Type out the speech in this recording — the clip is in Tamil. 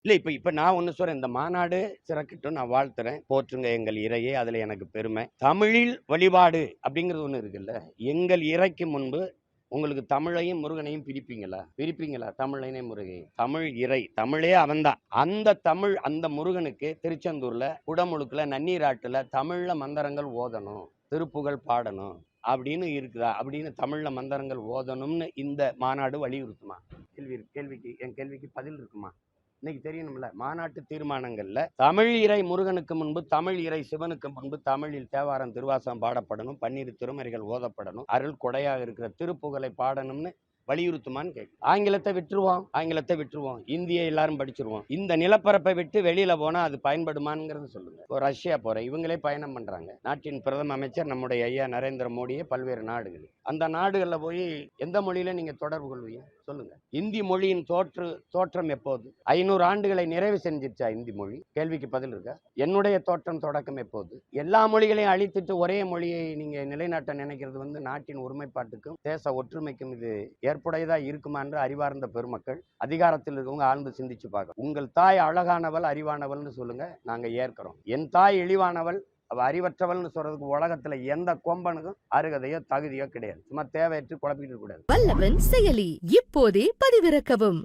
இல்ல இப்ப நான் ஒண்ணு சொல்றேன். இந்த மாநாடு சிறக்கட்டும். நான் வாழ்த்துறேன். போற்றுங்க எங்கள் இறையே! அதுல எனக்கு பெருமை. தமிழில் வழிபாடு அப்படிங்கிறது ஒண்ணு இருக்குல்ல. எங்கள் இறைக்கு முன்பு உங்களுக்கு தமிழையும், முருகனையும் பிரிப்பீங்களா? பிரிப்பீங்களா? தமிழையும் முருகையும். தமிழ் இறை. தமிழே அவன்தான். அந்த தமிழ் அந்த முருகனுக்கு திருச்செந்தூர்ல, குடமுழுக்குல, நன்னீராட்டுல தமிழ்ல மந்திரங்கள் ஓதணும். திருப்புகழ் பாடணும். அப்படின்னு இருக்குதா? அப்படின்னு தமிழ்ல மந்திரங்கள் ஓதணும்னு இந்த மாநாடு வலியுறுத்துமா? என் கேள்விக்கு பதில் இருக்குமா? இன்னைக்கு தெரியணும்ல. மாநாட்டு தீர்மானங்கள்ல தமிழ் இறை முருகனுக்கு முன்பு, தமிழ் இறை சிவனுக்கு முன்பு தமிழில் தேவாரம் திருவாசகம் பாடப்படணும், பன்னிரு திருமறைகள் ஓதப்படணும், அருள் கொடையாக இருக்கிற திருப்புகழை பாடணும்னு வலியுறுத்துமான்னு கேட்கு. ஆங்கிலத்தை விட்டுருவோம், இந்தியை எல்லாரும் படிச்சிருவோம். இந்த நிலப்பரப்பை விட்டு வெளியில போனா அது பயன்படுமாங்கிறது சொல்லுங்க. இப்போ ரஷ்யா போற இவங்களே பயணம் பண்றாங்க. நாட்டின் பிரதம அமைச்சர் நம்முடைய ஐயா நரேந்திர மோடியே பல்வேறு நாடுகள், அந்த நாடுகள்ல போய் எந்த மொழியில நீங்க தொடர்பு கொள்வீங்க சொல்லுங்க. இந்தி மொழியின் தோற்றம் எப்போது? 500 ஆண்டுகளை நிறைவு செஞ்சிருச்சா இந்தி மொழி? கேள்விக்கு பதில் இருக்கா? என்னுடைய தோற்றம் தொடக்கம் எப்போது? எல்லா மொழிகளையும் அழித்துட்டு ஒரே மொழியை நீங்க நிலைநாட்ட நினைக்கிறது நாட்டின் ஒருமைப்பாட்டுக்கும் தேச ஒற்றுமைக்கும் இது ஏற்புடையதா இருக்குமா என்று அறிவார்ந்த பெருமக்கள், அதிகாரத்தில் இருக்கவங்க ஆழ்ந்து சிந்திச்சு பார்க்க. உங்கள் தாய் அழகானவள் அறிவானவள்னு சொல்லுங்க, நாங்க ஏற்கிறோம். என் தாய் இழிவானவள் அவ அறிவற்றவள்னு சொல்றதுக்கு உலகத்துல எந்த கொம்பனுக்கும் அருகதையோ தகுதியோ கிடையாது. சும்மா தேவையற்று குழப்பிட்டு கூடாது. வல்லவன் செயலி இப்போதே பதிவிறக்கவும்.